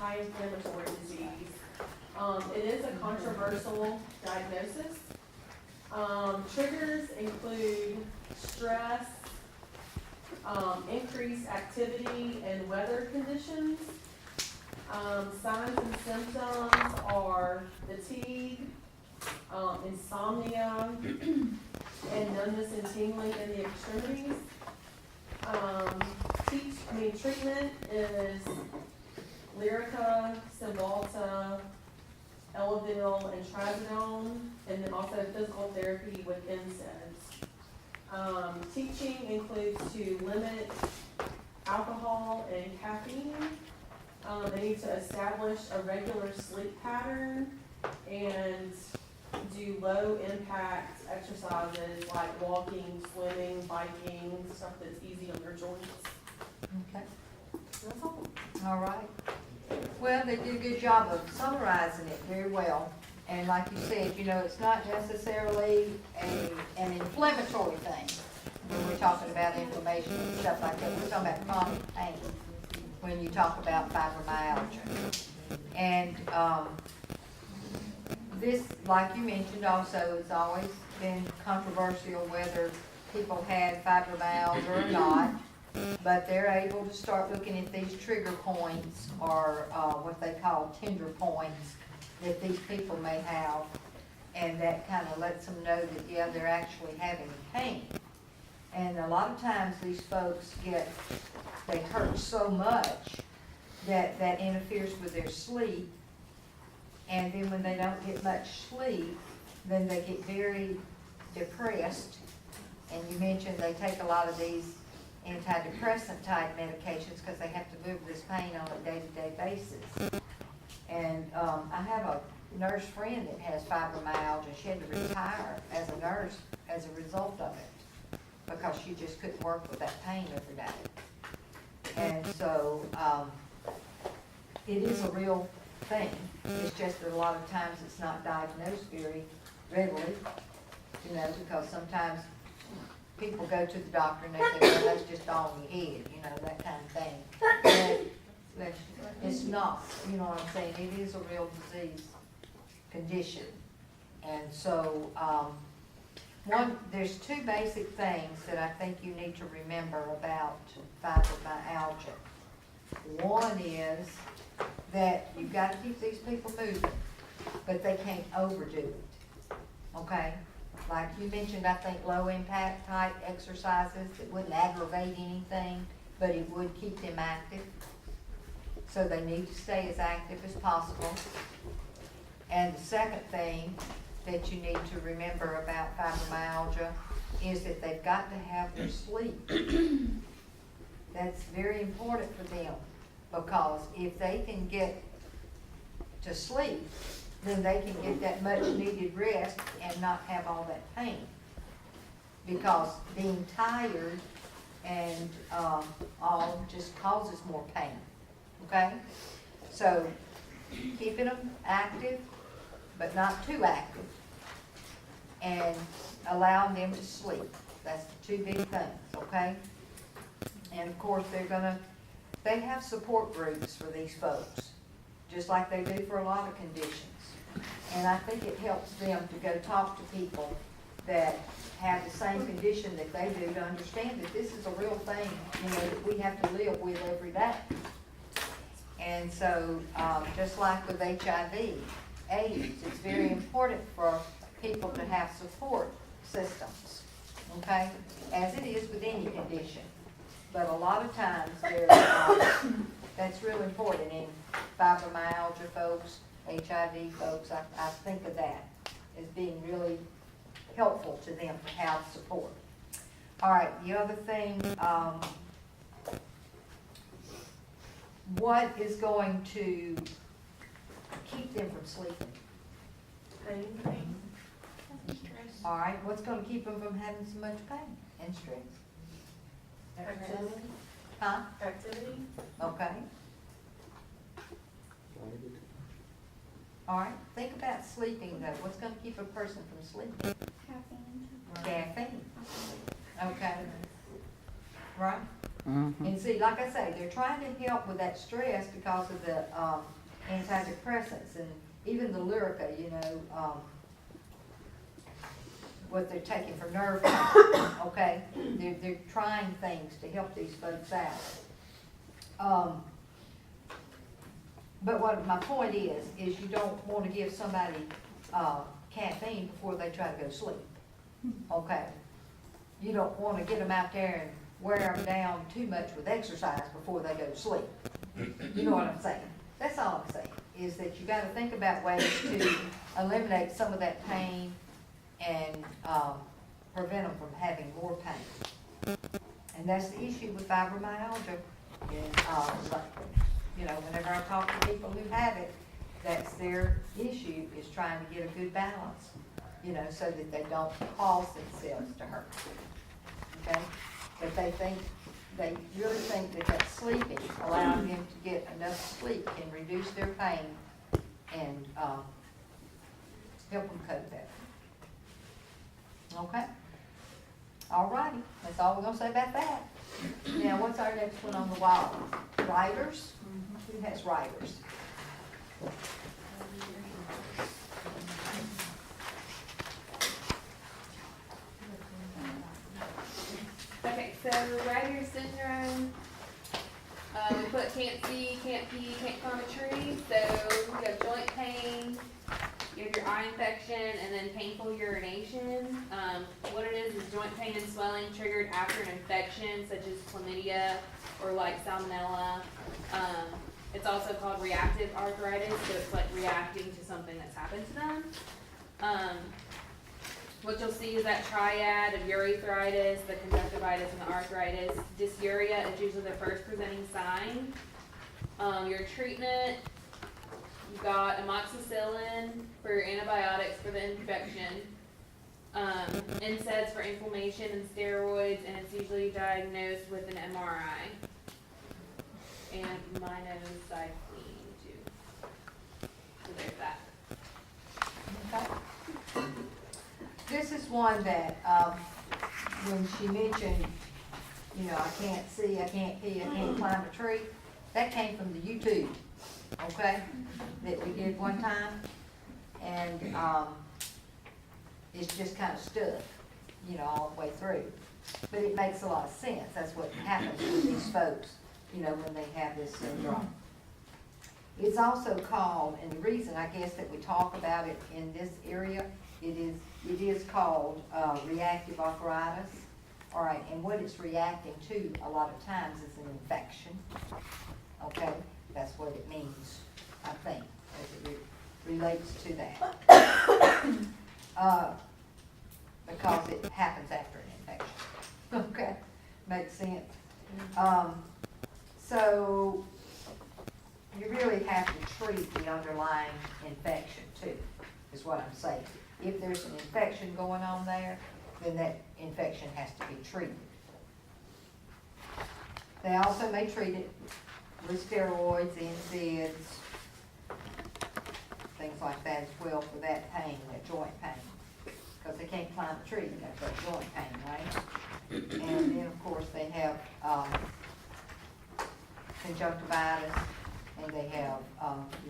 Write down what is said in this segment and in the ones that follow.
high inflammatory disease. It is a controversial diagnosis. Triggers include stress, increased activity and weather conditions. Signs and symptoms are fatigue, insomnia, and numbness and tingling in the extremities. Treatment is Lyrica, Cymbalta, Elavil, and Trazodone, and then also physical therapy with NSAIDs. Teaching includes to limit alcohol and caffeine. They need to establish a regular sleep pattern and do low impact exercises like walking, swimming, biking, stuff that's easy on their joints. Okay, That's all. all right. Well, they did a good job of summarizing it very well. And like you said, you know, it's not necessarily an inflammatory thing. When we're talking about inflammation and stuff like that, we're talking about chronic pain when you talk about fibromyalgia. And this, like you mentioned also, has always been controversial whether people had fibromyalgia or not. But they're able to start looking at these trigger points, or what they call tender points, that these people may have, and that kind of lets them know that, yeah, they're actually having pain. And a lot of times these folks they hurt so much that that interferes with their sleep, and then when they don't get much sleep, then they get very depressed. And you mentioned they take a lot of these antidepressant type medications because they have to move this pain on a day-to-day basis. And I have a nurse friend that has fibromyalgia. She had to retire as a nurse as a result of it because she just couldn't work with that pain every day. And so it is a real thing. It's just that a lot of times it's not diagnosed very readily, you know, because sometimes people go to the doctor and they say, well, that's just all in your head, you know, that kind of thing. But it's not, you know what I'm saying? It is a real disease condition. And so, there's two basic things that I think you need to remember about fibromyalgia. One is that you've got to keep these people moving, but they can't overdo it, okay? Like you mentioned, I think low impact type exercises that wouldn't aggravate anything, but it would keep them active. So they need to stay as active as possible. And the second thing that you need to remember about fibromyalgia is that they've got to have their sleep. That's very important for them, because if they can get to sleep, then they can get that much needed rest and not have all that pain. Because being tired and all just causes more pain, okay? So keeping them active, but not too active, and allowing them to sleep. That's the two big things, okay? And of course they have support groups for these folks, just like they do for a lot of conditions. And I think it helps them to go talk to people that have the same condition that they do, to understand that this is a real thing, you know, that we have to live with every day. And so, just like with HIV, AIDS, it's very important for people to have support systems, okay? As it is with any condition. But a lot of times, that's real important in fibromyalgia folks, HIV folks. I think of that as being really helpful to them to have support. All right, the other thing, what is going to keep them from sleeping? Pain. All right, what's going to keep them from having so much pain and stress? Activity. Huh? Activity. Okay. All right, think about sleeping though. What's going to keep a person from sleeping? Caffeine. Caffeine. Okay. Right? And see, like I say, they're trying to help with that stress because of the antidepressants and even the Lyrica, you know, what they're taking for nerve pain, okay? They're trying things to help these folks out. But what my point is you don't want to give somebody caffeine before they try to go to sleep, okay? You don't want to get them out there and wear them down too much with exercise before they go to sleep. You know what I'm saying? That's all I'm saying, is that you gotta think about ways to eliminate some of that pain and prevent them from having more pain. And that's the issue with fibromyalgia. Is, you know, whenever I talk to people who have it, that's their issue, is trying to get a good balance, you know, so that they don't cause themselves to hurt. Okay? But they really think that sleeping, allowing them to get enough sleep, can reduce their pain and help them cope better. Okay? All righty. That's all we're going to say about that. Now, what's our next one on the wall? Writers? Who has writers? Okay, so writer's syndrome, we put can't see, can't pee, can't climb a tree. So you have joint pain, you have your eye infection, and then painful urination. What it is joint pain and swelling triggered after an infection such as chlamydia or like salmonella. It's also called reactive arthritis, so it's like reacting to something that's happened to them. What you'll see is that triad of urethritis, the conjunctivitis, and the arthritis. Dysuria is usually the first presenting sign. Your treatment, you've got amoxicillin for your antibiotics for the infection, NSAIDs for inflammation, and steroids, and it's usually diagnosed with an MRI. And minocycline too. So there's that. Okay. This is one that, when she mentioned, you know, I can't see, I can't pee, I can't climb a tree, that came from the YouTube, okay, that we did one time, and, it's just kind of stuck, you know, all the way through. But it makes a lot of sense. That's what happens with these folks, you know, when they have this syndrome. It's also called, and the reason I guess that we talk about it in this area, it is called reactive arthritis. All right, and what it's reacting to a lot of times is an infection. Okay, that's what it means, I think, as it relates to that. Because it happens after an infection. Okay, makes sense. So you really have to treat the underlying infection too, is what I'm saying. If there's an infection going on there, then that infection has to be treated. They also may treat it with steroids, NSAIDs, things like that as well for that pain, that joint pain. Because they can't climb a tree, that's that joint pain, right? And then, of course, they have conjunctivitis, and they have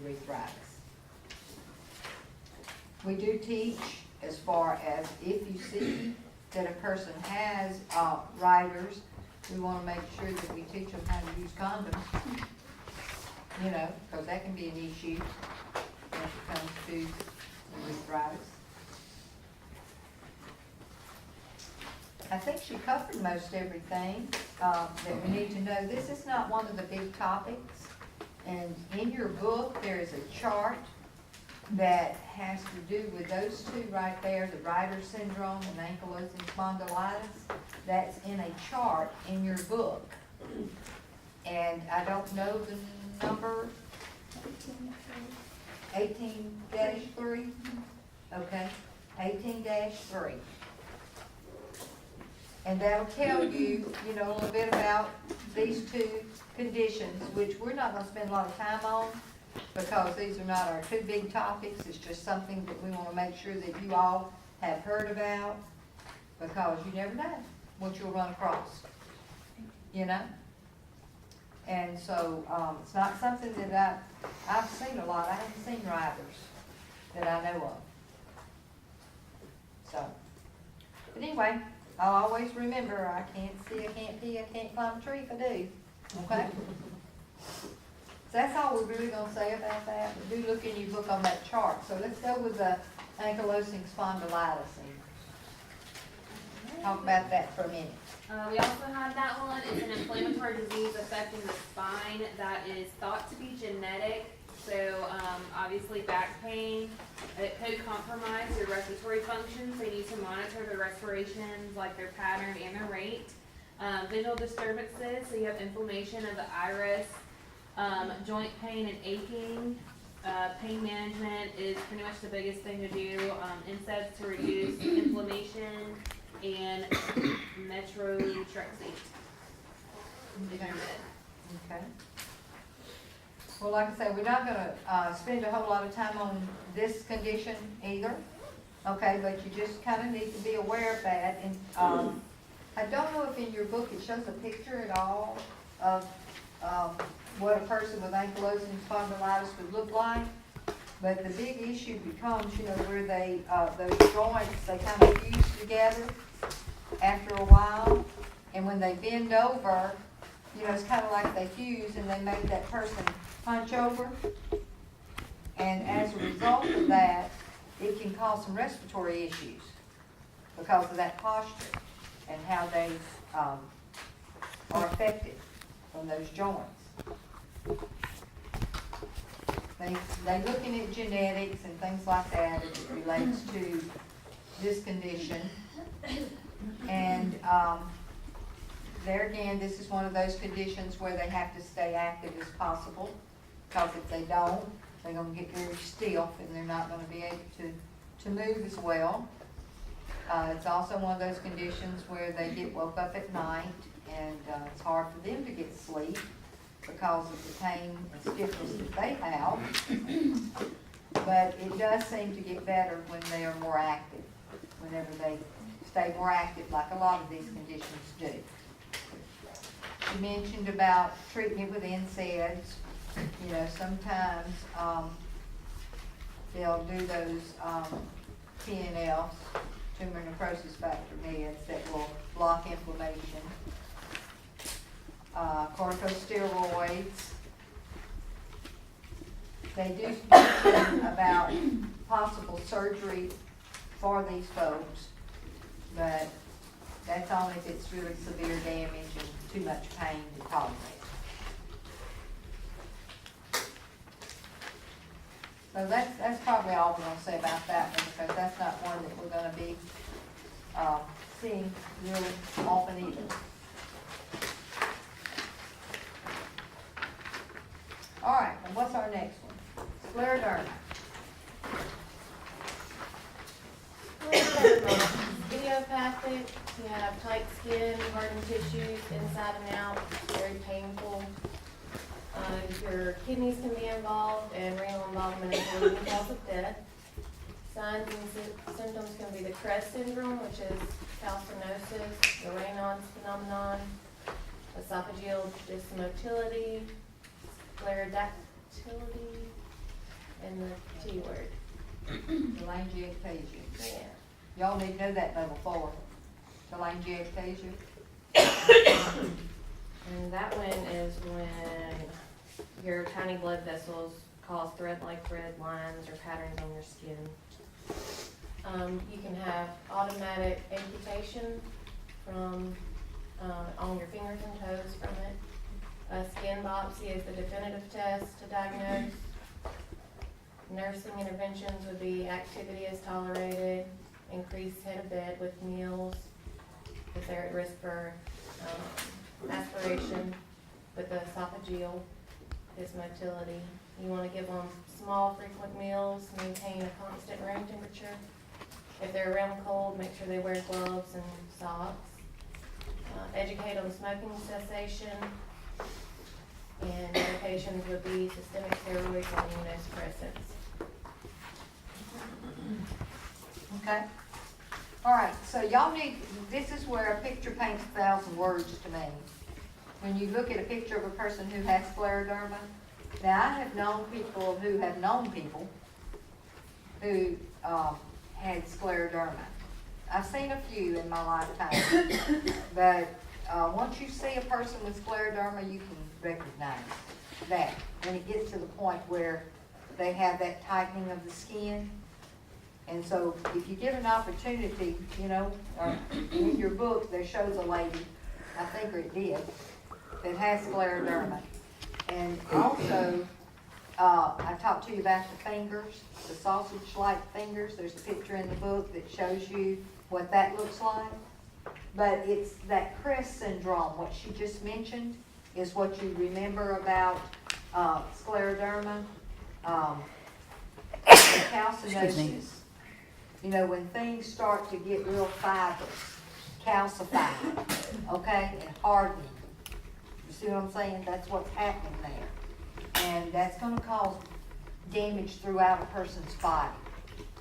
urethritis. We do teach as far as if you see that a person has riders, we want to make sure that we teach them how to use condoms. You know, because that can be an issue when it comes to urethritis. I think she covered most everything that we need to know. This is not one of the big topics. And in your book, there is a chart that has to do with those two right there, the Reiter's syndrome and ankylosing spondylitis. That's in a chart in your book. And I don't know the number, 18-3? Okay, 18-3. And that'll tell you, you know, a little bit about these two conditions, which we're not going to spend a lot of time on because these are not our two big topics. It's just something that we want to make sure that you all have heard about because you never know what you'll run across, you know? And so, it's not something that I've seen a lot. I haven't seen riders that I know of. So, but anyway, I'll always remember, I can't see, I can't pee, I can't climb a tree if I do, okay? So that's all we're really gonna say about that, but do look in your book on that chart. So let's go with the ankylosing spondylitis and talk about that for a minute. We also had that one. It's an inflammatory disease affecting the spine that is thought to be genetic. So obviously back pain, it could compromise your respiratory functions. They need to monitor their respirations, like their pattern and their rate. Visual disturbances, so you have inflammation of the iris, joint pain and aching. Pain management is pretty much the biggest thing to do. NSAIDs to reduce inflammation and metronidazole. Okay. Well, like I said, we're not gonna spend a whole lot of time on this condition either, okay, but you just kinda need to be aware of that, and, I don't know if in your book it shows a picture at all of, what a person with ankylosing spondylitis would look like, but the big issue becomes, you know, where they, those joints, they kinda fuse together after a while, and when they bend over, you know, it's kinda like they fuse and they make that person hunch over, and as a result of that, it can cause some respiratory issues because of that posture and how they are affected from those joints. They looking at genetics and things like that as it relates to this condition, and there again, this is one of those conditions where they have to stay active as possible, because if they don't, they're gonna get very stiff and they're not gonna be able to move as well. It's also one of those conditions where they get woke up at night, and it's hard for them to get sleep because of the pain and stiffness that they have. But it does seem to get better when they are more active, whenever they stay more active, like a lot of these conditions do. You mentioned about treating it with NSAIDs. You know, sometimes they'll do those TNFs, tumor necrosis factor meds, that will block inflammation. Corticosteroids. They do mention about possible surgery for these folks, but that's only if it's really severe damage and too much pain to tolerate. So that's probably all we're gonna say about that one, because that's not one that we're gonna be seeing really often either. All right, and what's our next one? Scleroderma. Idiopathic, you have tight skin, hardened tissues, inside and out, very painful. Your kidneys can be involved, and renal involvement is the leading cause of death. Signs and symptoms can be the Crest syndrome, which is calcinosis, the Raynaud's phenomenon, esophageal dysmotility, sclerodactyly, and the T word. Telangiectasia. Yeah. Y'all need to know that level 4. Telangiectasia. And that one is when your tiny blood vessels cause thread-like red lines or patterns on your skin. You can have automatic amputation from on your fingers and toes from it. A skin biopsy is the definitive test to diagnose. Nursing interventions would be activity is tolerated, increased head of bed with meals if they're at risk for aspiration with the esophageal dysmotility. You want to give them small, frequent meals, maintain a constant room temperature. If they're around cold, make sure they wear gloves and socks. Educate on smoking cessation. And medications would be systemic steroids and immunosuppressants. Okay. All right, so y'all need, this is where a picture paints 1,000 words to me. when you look at a picture of a person who has scleroderma, now I have known people who have known people who had scleroderma. I've seen a few in my lifetime, but once you see a person with scleroderma, you can recognize that when it gets to the point where they have that tightening of the skin. And so if you get an opportunity, you know, in your book, there shows a lady, I think it did, that has scleroderma. And also, I talked to you about the fingers, the sausage-like fingers. There's a picture in the book that shows you what that looks like. But it's that crest syndrome, what she just mentioned, is what you remember about scleroderma, calcinosis. You know, when things start to get real fibrous, calcified, okay, and hardened. You see what I'm saying? That's what's happening there. And that's going to cause damage throughout a person's body.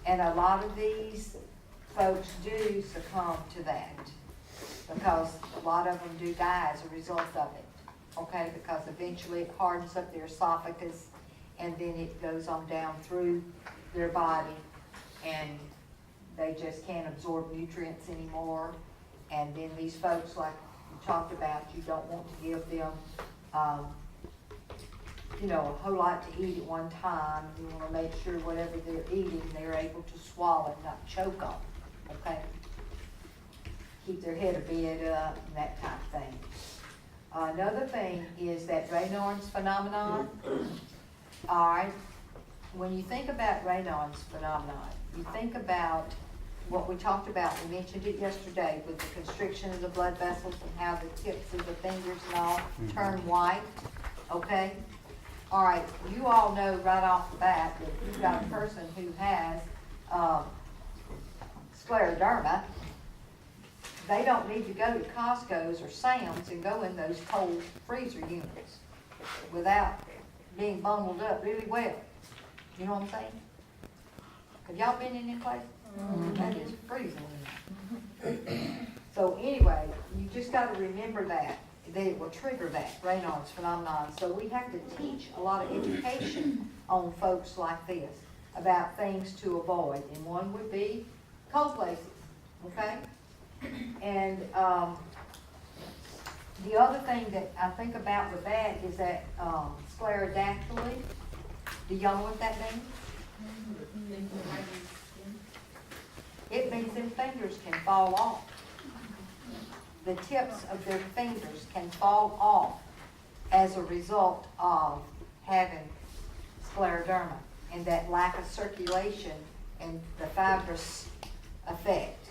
And a lot of these folks do succumb to that because a lot of them do die as a result of it, okay? Because eventually it hardens up their esophagus and then it goes on down through their body and they just can't absorb nutrients anymore. And then these folks, like you talked about, you don't want to give them, you know, a whole lot to eat at one time. You want to make sure whatever they're eating, they're able to swallow and not choke on, okay? Keep their head a bit up and that type of thing. Another thing is that Raynaud's phenomenon. All right, when you think about Raynaud's phenomenon, you think about what we talked about. We mentioned it yesterday with the constriction of the blood vessels and how the tips of the fingers and all turn white, okay? All right, you all know right off the bat that if you've got a person who has scleroderma, they don't need to go to Costco's or Sam's and go in those cold freezer units without being bundled up really well. You know what I'm saying? Have y'all been in any place? That is freezing. So anyway, you just got to remember that it will trigger that Raynaud's phenomenon. So we have to teach a lot of education on folks like this about things to avoid. And one would be cold places, okay? And the other thing that I think about with that is that sclerodactyly. Do y'all know what that means? It means their fingers can fall off. The tips of their fingers can fall off as a result of having scleroderma and that lack of circulation and the fibrous effect.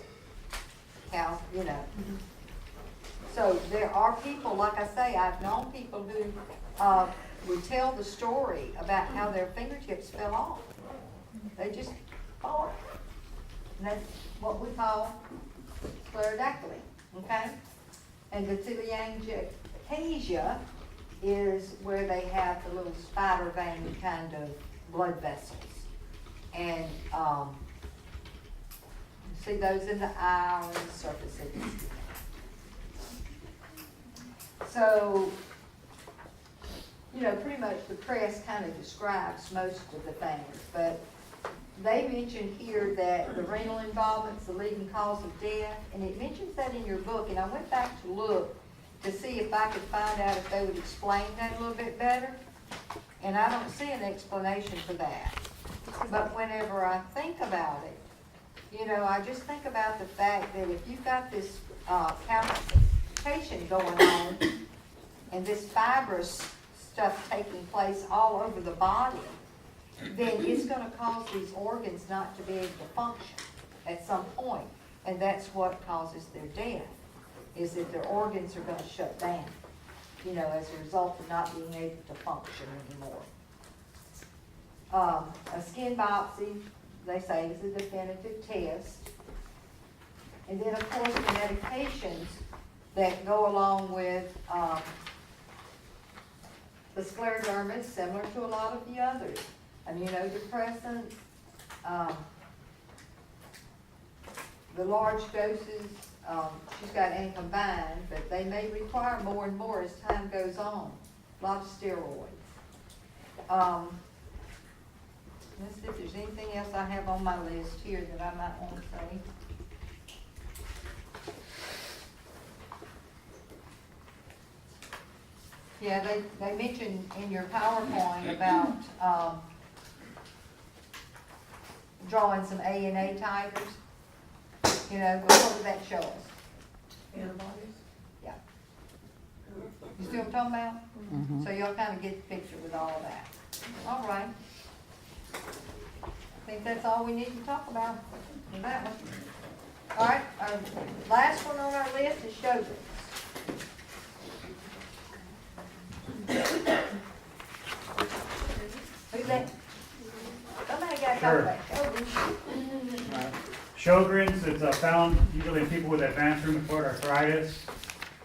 How, you know. So there are people, like I say, I've known people who would tell the story about how their fingertips fell off. They just fall off. And that's what we call sclerodactyly, okay? And the telangiectasia is where they have the little spider vein kind of blood vessels. And you see those in the eye or in the surface of the skin. So, you know, pretty much the press kind of describes most of the things, but they mentioned here that the renal involvement's the leading cause of death, and it mentions that in your book, and I went back to look to see if I could find out if they would explain that a little bit better, and I don't see an explanation for that. But whenever I think about it, you know, I just think about the fact that if you've got this calcification going on, and this fibrous stuff taking place all over the body, then it's going to cause these organs not to be able to function at some point. And that's what causes their death, is that their organs are going to shut down, you know, as a result of not being able to function anymore. A skin biopsy, they say, is a definitive test. And then, of course, the medications that go along with the scleroderma is similar to a lot of the others. Immunodepressants, the large doses she's got combined, but they may require more and more as time goes on. Lots of steroids. Let's see if there's anything else I have on my list here that I might want to say. Yeah, they mentioned in your PowerPoint about, drawing some A&A titers. You know, what would that show us? Antibodies? Yeah. You see what I'm talking about? So you'll kind of get the picture with all of that. All right. I think that's all we need to talk about for that one. All right, our last one on our list is Sjogren's. Who's that? Somebody got to talk about Sjogren's. Sjogren's, it's found usually in people with advanced rheumatoid arthritis.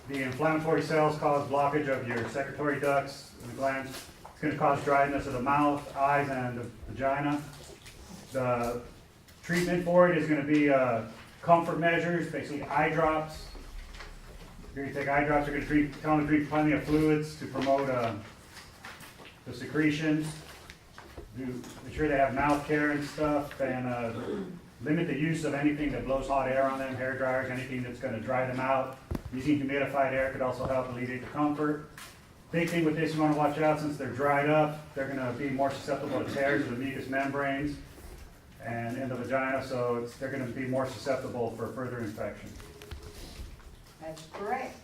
The inflammatory cells cause blockage of your secretory ducts and the glands. It's going to cause dryness of the mouth, eyes, and the vagina. The treatment for it is going to be comfort measures, basically eye drops. You're going to take eye drops. You're going to tell them to drink plenty of fluids to promote the secretions. Make sure they have mouth care and stuff, and limit the use of anything that blows hot air on them, hair dryers, anything that's going to dry them out. Using humidified air could also help alleviate the comfort. Big thing with this, you want to watch out, since they're dried up, they're going to be more susceptible to tears of the mucous membranes and in the vagina, so they're going to be more susceptible for further infection. That's correct.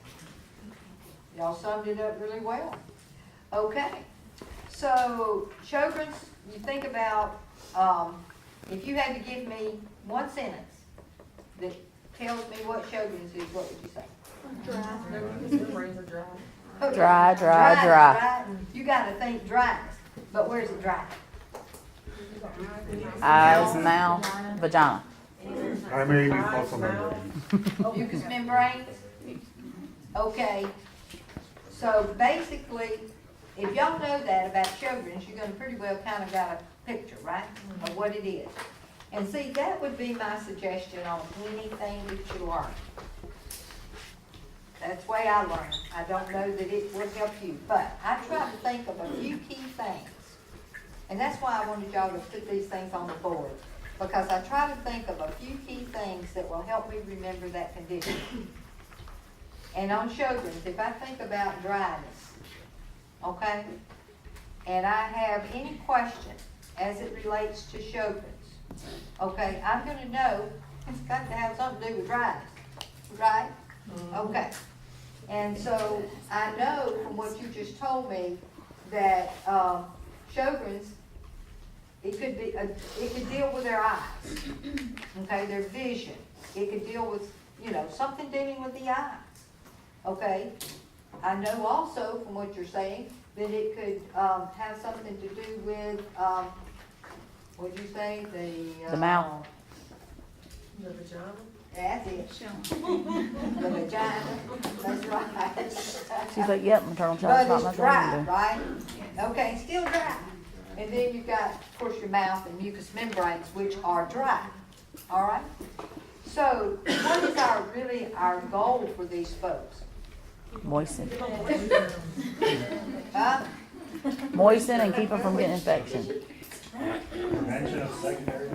Y'all summed it up really well. Okay, so Sjogren's, you think about, if you had to give me one sentence that tells me what Sjogren's is, what would you say? Dry. You gotta think dryness, but where's it dry? Eyes, mouth, vagina. I may be muscle membranes. Mucous membranes? Okay, so basically, if y'all know that about Sjogren's, you're gonna pretty well kind of got a picture, right, of what it is. And see, that would be my suggestion on anything that you learn. That's the way I learn. I don't know that it would help you, but I try to think of a few key things. And that's why I wanted y'all to put these things on the board, because I try to think of a few key things that will help me remember that condition. And on Sjogren's, if I think about dryness, okay, and I have any question as it relates to Sjogren's, okay, I'm gonna know it's got to have something to do with dryness, right? Okay, and so I know from what you just told me that Sjogren's, it could deal with their eyes, okay, their vision. It could deal with, something dealing with the eyes, okay. I know also from what you're saying that it could have something to do with, what'd you say, The mouth. The vagina? That's it. The vagina, that's right. She's like, yep, maternal child's But not it's my dry, thing right? Okay, still dry. And then you've got, of course, your mouth and mucous membranes, which are dry, all right? So what is our goal for these folks? to do. Moisten. Huh? Moisten and keep them from getting infection. Prevention of secondary.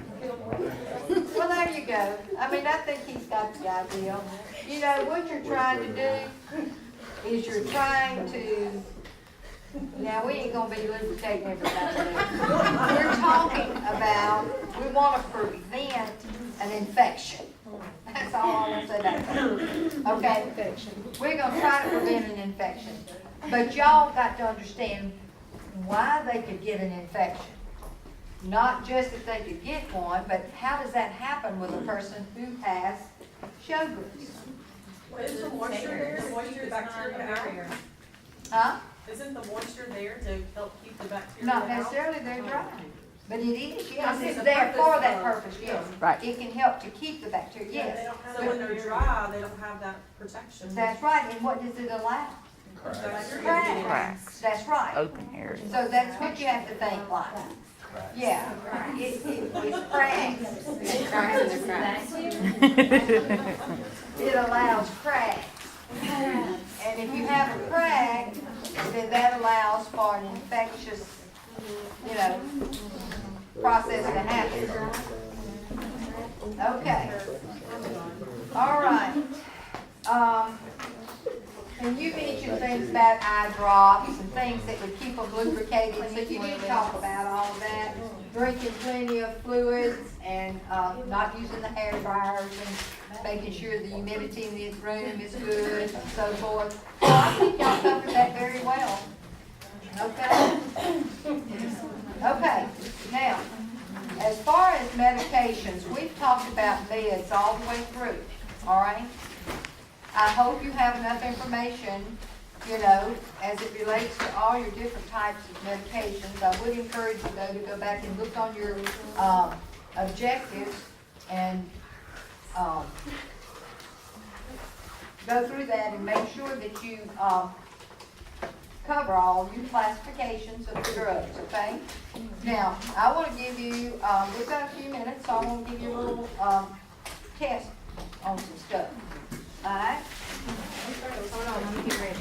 Well, there you go. I mean, I think he's got the idea. What you're trying to do is you're trying to, now we ain't gonna be lubricating everybody. We're talking about, we wanna prevent an infection. That's all I want to say about that. Okay? We're gonna try to prevent an infection. But y'all got to understand why they could get an infection. Not just that they could get one, but how does that happen with a person who has Sjogren's? Isn't the moisture there? Moisture, the bacteria out? Huh? Isn't the moisture there to help keep the bacteria Not out? necessarily, they're dry. But it is, yes, I see it's the there for purpose that of- purpose, yes. Right. It can help to keep the bacteria, Yeah, they yes. don't have, so when they're dry, they don't have that protection. That's right, and what does it allow? Bacteria Cracks. Cracks. That's right. Open area. So that's what you have to think like. Yeah, it's cracks. it allows cracks. And if you have a crack, then that allows for an infectious, process to happen. Okay. All right. And you mentioned things about eye drops and things that would keep them lubricated, so you did talk about all of that. Drinking plenty of fluids and not using the hair dryers and making sure the humidity in the room is good and so forth. So I think y'all covered that very well. Okay? Okay, now, as far as medications, we've talked about meds all the way through, all right? I hope you have enough information, as it relates to all your different types of medications. I would encourage you, though, to go back and look on your objectives and go through that and make sure that you cover all your classifications of the drugs, okay? Now, I want to give you, we've got a few minutes, so I want to give you a little test on some stuff. All right? Hold on, let me get ready.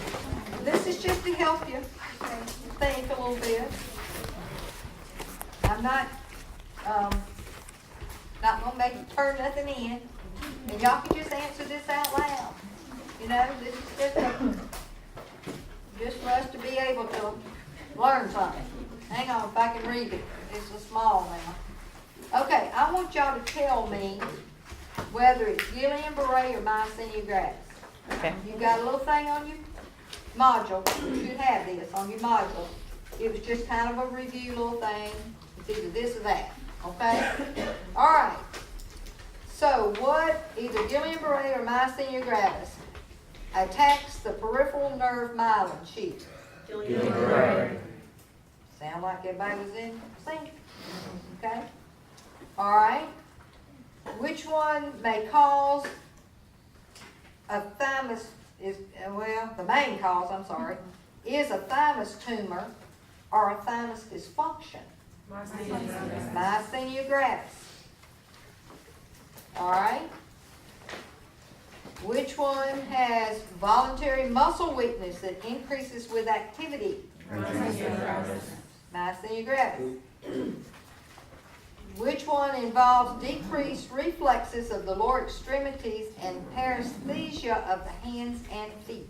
This is just to help you think a little bit. I'm not gonna make you turn nothing in. And y'all can just answer this out loud. This is just for us to be able to learn something. Hang on, if I can read it. It's a small now. Okay, I want y'all to tell me whether it's Guillain-Barré or myasthenia gravis. Okay. You got a little thing on your module. You should have this on your module. It was just kind of a review little thing. It's either this or that. Okay? All right. So what, either Guillain-Barré or myasthenia gravis, attacks the peripheral nerve myelin sheath? Guillain-Barré. Sound like everybody was in sync? Okay? All right. Which one may cause a thymus, the main cause, is a thymus tumor or a thymus dysfunction? Myasthenia gravis. All right. Which one has voluntary muscle weakness that increases with activity? Myasthenia gravis. Which one involves decreased reflexes of the lower extremities and paresthesia of the hands and feet?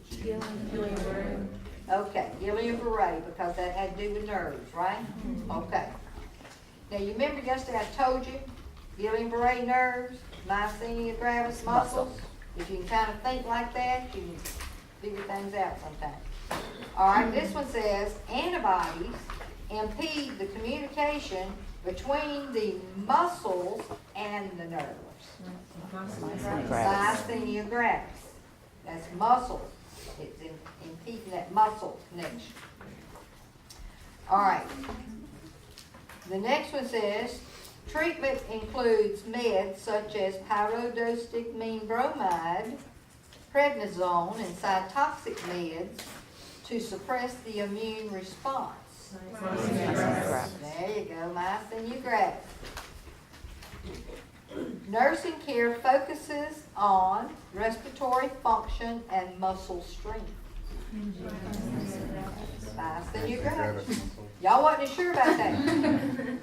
Okay, Guillain-Barré, because that had to do with nerves, right? Okay. Now, you remember yesterday I told you, Guillain-Barré nerves, myasthenia gravis muscles? If you can kind of think like that, you can figure things out sometimes. All right, this one says, antibodies impede the communication between the muscles and the nerves. Myasthenia gravis. That's muscles. It's impeding that muscle connection. All right. The next one says, treatment includes meds such as pyridostigmine bromide, prednisone, and cytotoxic meds to suppress the immune response. There you go, myasthenia gravis. Nursing care focuses on respiratory function and muscle strength. Myasthenia gravis. Y'all wasn't sure about that,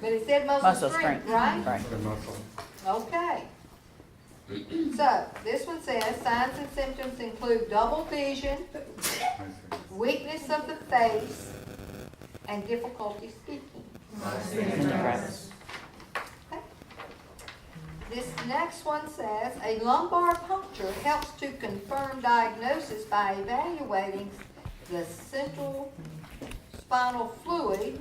but it said muscle strength, right? The muscle. Okay. So, this one says, signs and symptoms include double vision, weakness of the face, and difficulty speaking. Okay. This next one says, a lumbar puncture helps to confirm diagnosis by evaluating the central spinal fluid,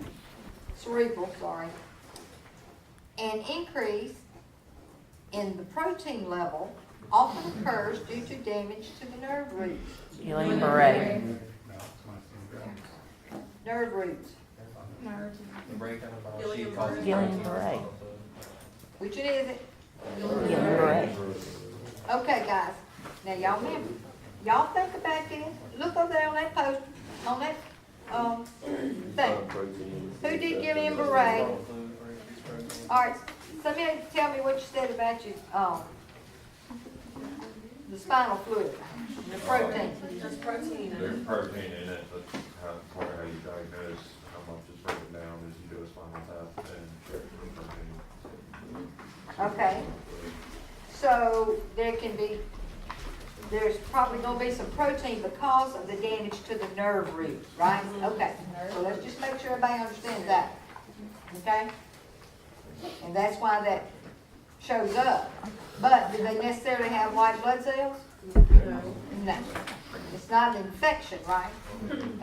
an increase in the protein level often occurs due to damage to the nerve roots. Guillain-Barré. Nerve roots. Guillain-Barré. Which one is it? Guillain-Barré. Okay, guys. Now, y'all remember. Y'all think about this. Look over there on that poster, on that thing. Who did Guillain-Barré? All right. Somebody tell me what you said about your the spinal fluid, the protein. Just protein. There's protein in it, but part of how you diagnose how much is broken down is you do a spinal tap and check for protein. Okay. So there's probably gonna be some protein because of the damage to the nerve root, right? Okay, so let's just make sure everybody understands that, okay? And that's why that shows up. But do they necessarily have white blood cells? No. It's not an infection, right?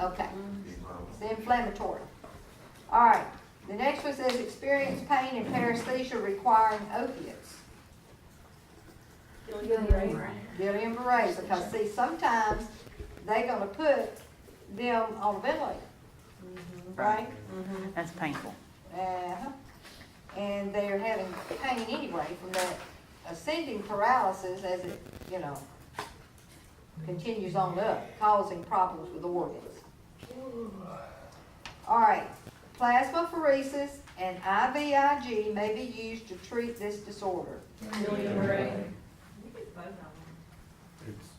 Okay. It's inflammatory. All right. The next one says experience pain and paresthesia requiring opiates. Gillian Beret, because see, sometimes they're gonna put them on a ventilator, right? That's painful. Uh-huh. And they're having pain anyway from that ascending paralysis as it, continues on up, causing problems with organs. All right, plasmapheresis and IVIG may be used to treat this disorder. It's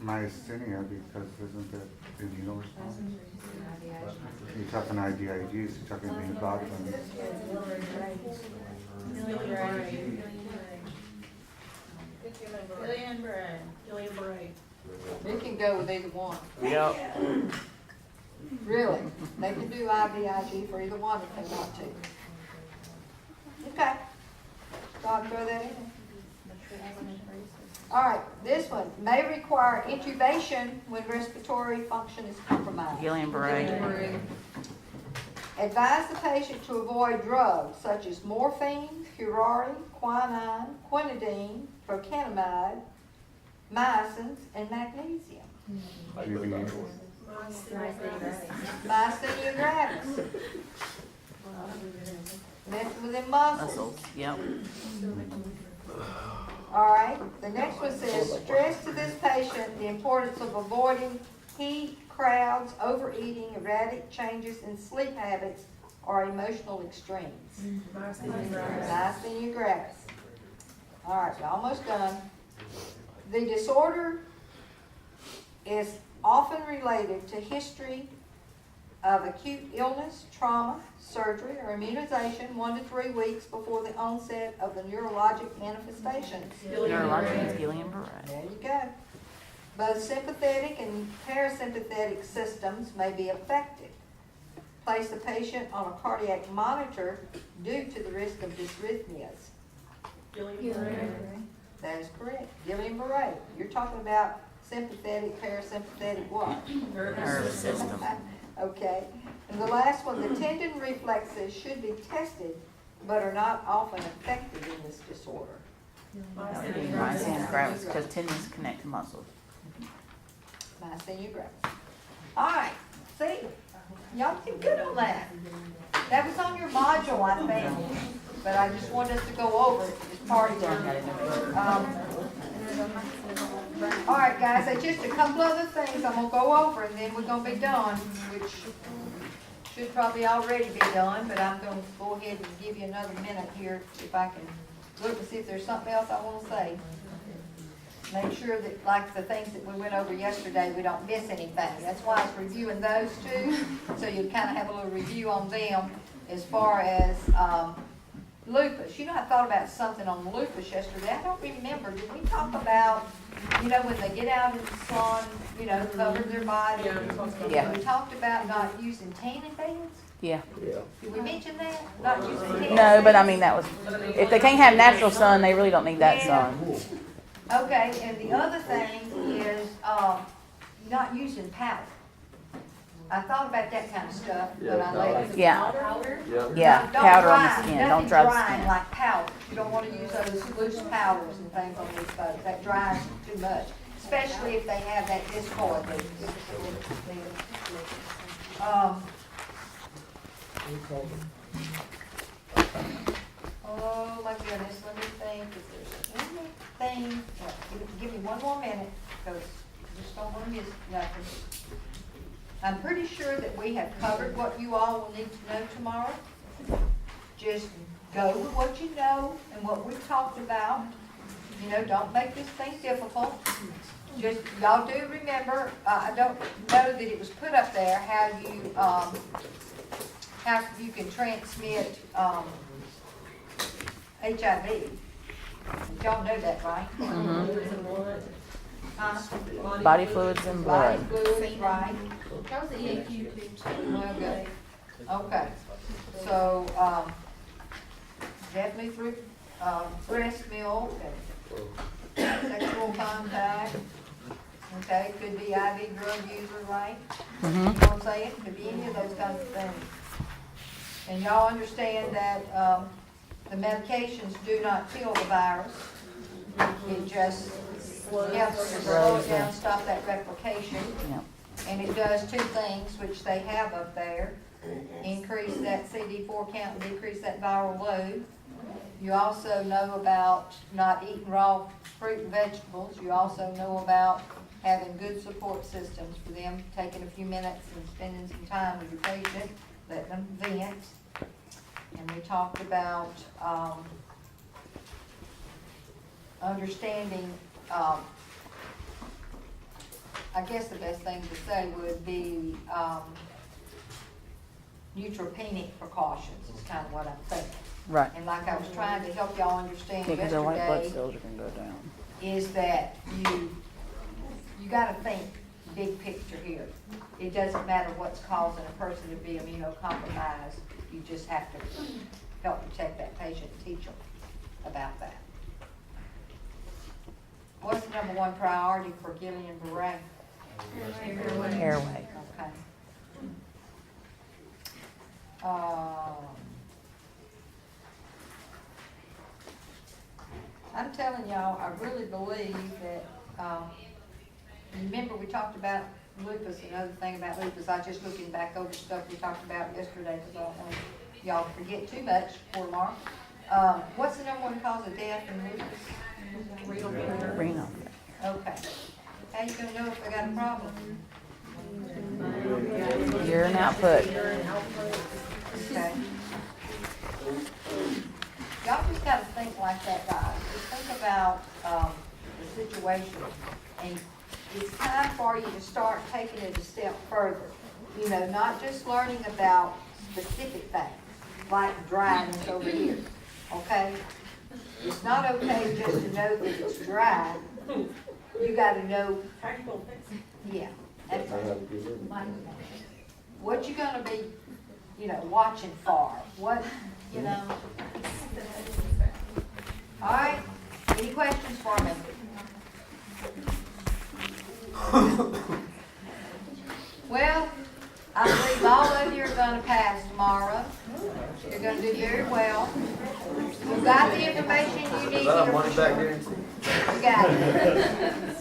myasthenia because isn't that the immune response? You're talking IVIGs, you're talking immunoglobulins. Gillian Bray. You can go with either one. Yep. Really, they can do IVIG for either one if they want to. Okay, so I'll throw that in. All right, this one may require intubation when respiratory function is compromised. Gillian Beret. Advise the patient to avoid drugs such as morphine, curare, quinine, quinidine, procainamide, mycins, and magnesium. UVA. Myasthenia gravis. Messing with them muscles. Muscles. Yep. All right, the next one says, stress to this patient the importance of avoiding heat, crowds, overeating, erratic changes in sleep habits, or emotional extremes. Myasthenia gravis. All right, we're almost done. The disorder is often related to history of acute illness, trauma, surgery, or immunization 1 to 3 weeks before the onset of the neurologic manifestations. Neurologic is Gillian Beret. There you go. Both sympathetic and parasympathetic systems may be affected. Place the patient on a cardiac monitor due to the risk of dysrhythmias. That is correct. Gillian Beret. You're talking about sympathetic, parasympathetic what? Nervous system. Okay. And the last one, the tendon reflexes should be tested, but are not often affected in this disorder. That would be myasthenia gravis because tendons connect to muscles. Myasthenia gravis. All right. See, y'all did good on that. That was on your module, I think, but I just wanted us to go over it as part of it. All right, guys, that's just a couple other things I'm gonna go over, and then we're gonna be done, which should probably already be done, but I'm gonna go ahead and give you another minute here, if I can look and see if there's something else I wanna say. Make sure that, like the things that we went over yesterday, we don't miss anything. That's why I was reviewing those two, so you kind of have a little review on them as far as lupus. I thought about something on lupus yesterday. I don't remember. Did we talk about, when they get out in the sun, cover their body? Yeah. We talked about not using tanning beds? Yeah. Did we mention that? Not using tanning No, but I beds? mean, that was, if they can't have natural sun, they really don't need that sun. Okay, and the other thing is, not using powder. I thought about that kind of stuff, but I later. Yeah. Powder? Yeah, Don't powder on dry, the skin, nothing don't dry the drying skin. like powders. You don't want to use those loose powders and things on these folks. That dries too much, especially if they have that discoid. Oh my goodness, let me think if there's anything, give me one more minute, because I just don't want to miss nothing. I'm pretty sure that we have covered what you all will need to know tomorrow. Just go with what you know and what we've talked about. you know, don't make this thing difficult. Just, y'all do remember, I don't know that it was put up there, how you can transmit, HIV. Y'all know that, right? Huh? Body fluids and blood. Body fluids, right? That was the EAQ too. Well, good. Okay, so, definitely through, breast milk and sexual contact. Okay, could be IV drug user, right? You know what I'm saying? Could be any of those kinds of things. And y'all understand that, the medications do not kill the virus. It just helps to slow it down, stop that replication. Yep. And it does two things, which they have up there. Increase that CD4 count and decrease that viral load. You also know about not eating raw fruit and vegetables. You also know about having good support systems for them, taking a few minutes and spending some time with your patient, letting them vent. And we talked about understanding, I guess the best thing to say would be neutropenic precautions is kind of what I'm thinking. Right. And like I was trying to help y'all understand Because their white blood yesterday, cells are gonna go down. is that you gotta think big picture here. It doesn't matter what's causing a person to be immunocompromised, you just have to help protect that patient and teach them about that. What's the number one priority for Gillian Beret? Airway. Okay. I'm telling y'all, I really believe that, remember we talked about lupus, another thing about lupus, I just looking back over stuff we talked about yesterday, because I don't want y'all to forget too much for tomorrow. What's the number one cause of death in lupus? Renal. Okay. How you gonna know if they got a problem? Urine output. Okay. Y'all just gotta think like that, guys. Just think about, the situation. And it's time for you to start taking it a step further. You know, not just learning about specific things, like dryness over here, okay? It's not okay just to know that it's dry. You gotta know, yeah, that's right. What you gonna be, watching for, what, All right, any questions for me? Well, I believe all of you are gonna pass tomorrow. You're gonna do very well. You got the information you need. Is that a money back guarantee? You got it.